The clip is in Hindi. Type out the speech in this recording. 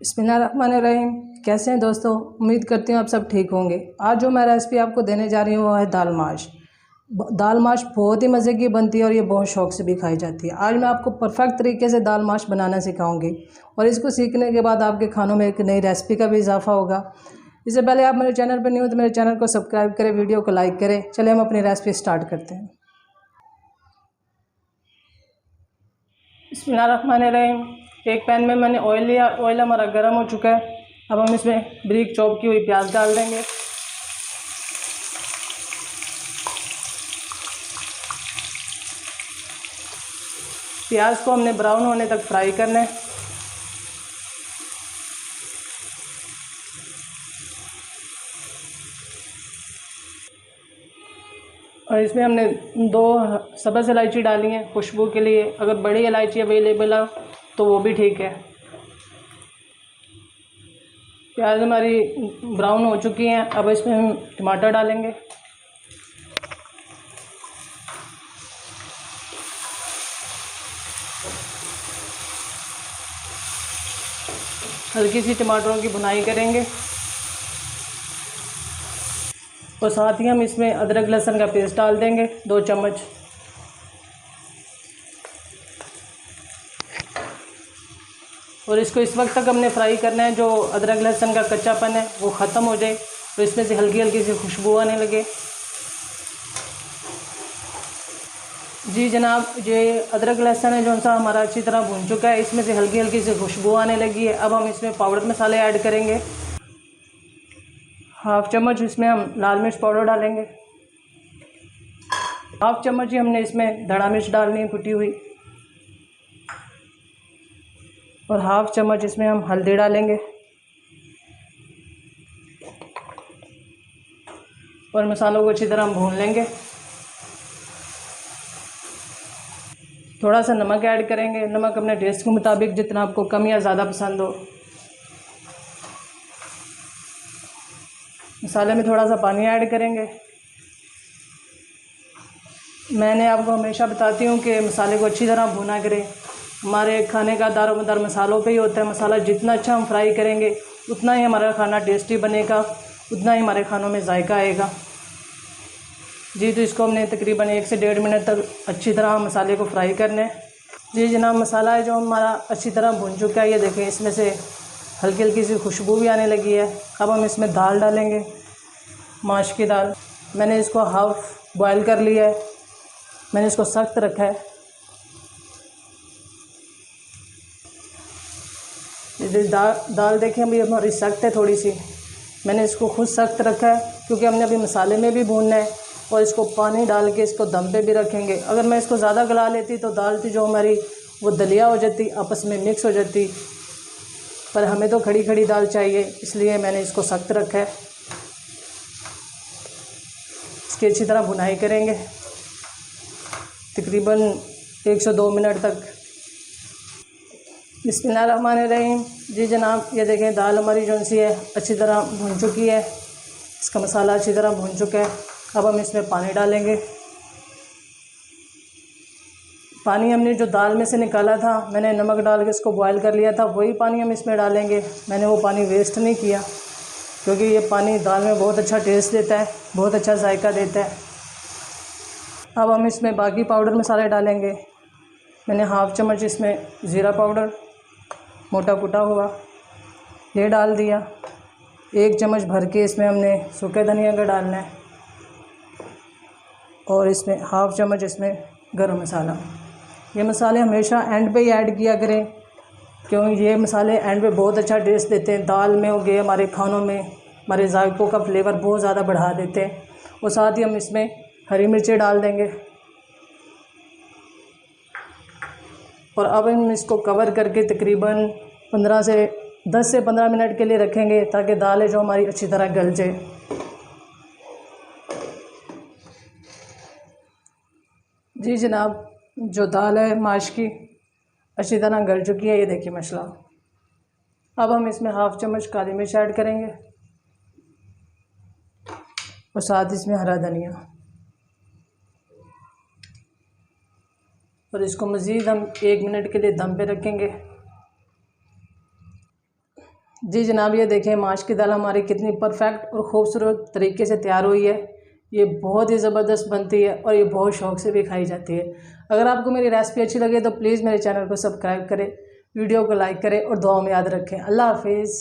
बिस्मिल्लाहिर्रहमानिर्रहीम। कैसे हैं दोस्तों? उम्मीद करती हूँ आप सब ठीक होंगे। आज जो मैं रेसिपी आपको देने जा रही हूँ वो है दाल माश। दाल माश बहुत ही मज़े की बनती है और ये बहुत शौक़ से भी खाई जाती है। आज मैं आपको परफेक्ट तरीके से दाल माश बनाना सिखाऊंगी और इसको सीखने के बाद आपके खानों में एक नई रेसिपी का भी इजाफा होगा। इससे पहले आप मेरे चैनल पर नहीं हो तो मेरे चैनल को सब्सक्राइब करें, वीडियो को लाइक करें। चलिए हम अपनी रेसिपी स्टार्ट करते हैं। बिस्मिल्लाहिर्रहमानिर्रहीम। एक पैन में मैंने ऑयल लिया। ऑयल हमारा गर्म हो चुका है। अब हम इसमें बारीक चॉप की हुई प्याज डाल देंगे। प्याज को हमने ब्राउन होने तक फ्राई करना है। और इसमें हमने 2 सब्ज़ इलायची डाली हैं खुशबू के लिए। अगर बड़ी इलायची अवेलेबल हो तो वो भी ठीक है। प्याज हमारी ब्राउन हो चुकी हैं। अब इसमें हम टमाटर डालेंगे। हल्की सी टमाटरों की भुनाई करेंगे और साथ ही हम इसमें अदरक लहसुन का पेस्ट डाल देंगे 2 चम्मच। और इसको इस वक्त तक हमने फ्राई करना है जो अदरक लहसुन का कच्चापन है वो ख़त्म हो जाए, तो इसमें से हल्की हल्की सी खुशबू आने लगे। जी जनाब, ये अदरक लहसुन है जो सा हमारा अच्छी तरह भून चुका है। इसमें से हल्की हल्की सी खुशबू आने लगी है। अब हम इसमें पाउडर मसाले ऐड करेंगे। हाफ़ चम्मच इसमें हम लाल मिर्च पाउडर डालेंगे। हाफ़ चम्मच ही हमने इसमें धड़ा मिर्च डालनी है कुटी हुई। और हाफ़ चम्मच इसमें हम हल्दी डालेंगे और मसालों को अच्छी तरह हम भून लेंगे। थोड़ा सा नमक ऐड करेंगे। नमक अपने टेस्ट के मुताबिक, जितना आपको कम या ज़्यादा पसंद हो। मसाले में थोड़ा सा पानी ऐड करेंगे। मैंने आपको हमेशा बताती हूँ कि मसाले को अच्छी तरह भुना करें। हमारे खाने का दारोमदार मसालों पे ही होता है। मसाला जितना अच्छा हम फ्राई करेंगे उतना ही हमारा खाना टेस्टी बनेगा, उतना ही हमारे खानों में जायका आएगा। जी तो इसको हमने तकरीबन 1 से 1.5 मिनट तक अच्छी तरह मसाले को फ्राई करना है। जी जनाब, मसाला है जो हमारा अच्छी तरह भुन चुका है। ये देखें, इसमें से हल्की हल्की सी खुशबू भी आने लगी है। अब हम इसमें दाल डालेंगे, माश की दाल। मैंने इसको हाफ़ बॉयल कर लिया है। मैंने इसको सख्त रखा है। ये दाल देखें अभी हमारी सख्त है थोड़ी सी। मैंने इसको खुद सख्त रखा है क्योंकि हमने अभी मसाले में भी भूनना है और इसको पानी डाल के इसको दम पे भी रखेंगे। अगर मैं इसको ज़्यादा गला लेती तो दाल थी जो हमारी वो दलिया हो जाती, आपस में मिक्स हो जाती। पर हमें तो खड़ी खड़ी दाल चाहिए, इसलिए मैंने इसको सख्त रखा है। इसकी अच्छी तरह भुनाई करेंगे तकरीबन 1 से 2 मिनट तक। बिस्मिल्लाहिर्रहमानिर्रहीम। जी जनाब, ये देखें दाल हमारी जो सी है अच्छी तरह भुन चुकी है। इसका मसाला अच्छी तरह भुन चुका है। अब हम इसमें पानी डालेंगे। पानी हमने जो दाल में से निकाला था, मैंने नमक डाल के इसको बॉयल कर लिया था, वही पानी हम इसमें डालेंगे। मैंने वो पानी वेस्ट नहीं किया क्योंकि ये पानी दाल में बहुत अच्छा टेस्ट देता है, बहुत अच्छा जायका देता है। अब हम इसमें बाकी पाउडर मसाले डालेंगे। मैंने हाफ़ चम्मच इसमें ज़ीरा पाउडर मोटा कुटा हुआ ये डाल दिया। 1 चम्मच भर के इसमें हमने सूखे धनिया का डालना है और इसमें हाफ़ चम्मच इसमें गरम मसाला। ये मसाले हमेशा एंड पे ही ऐड किया करें क्योंकि ये मसाले एंड पे बहुत अच्छा टेस्ट देते हैं। दाल में हो गए, हमारे खानों में हमारे जायकों का फ्लेवर बहुत ज़्यादा बढ़ा देते हैं। और साथ ही हम इसमें हरी मिर्चें डाल देंगे। और अब हम इसको कवर करके तकरीबन 10 से 15 मिनट के लिए रखेंगे ताकि दाल है जो हमारी अच्छी तरह गल जाए। जी जनाब, जो दाल है माश की अच्छी तरह गल चुकी है। ये देखिए माशाल्लाह। अब हम इसमें हाफ़ चम्मच काली मिर्च ऐड करेंगे और साथ इसमें हरा धनिया। और इसको मज़ीद हम 1 मिनट के लिए दम पे रखेंगे। जी जनाब, ये देखें माश की दाल हमारी कितनी परफेक्ट और ख़ूबसूरत तरीके से तैयार हुई है। ये बहुत ही ज़बरदस्त बनती है और ये बहुत शौक़ से भी खाई जाती है। अगर आपको मेरी रेसिपी अच्छी लगे तो प्लीज़ मेरे चैनल को सब्सक्राइब करें, वीडियो को लाइक करें और दुआ में याद रखें। अल्लाह हाफिज़।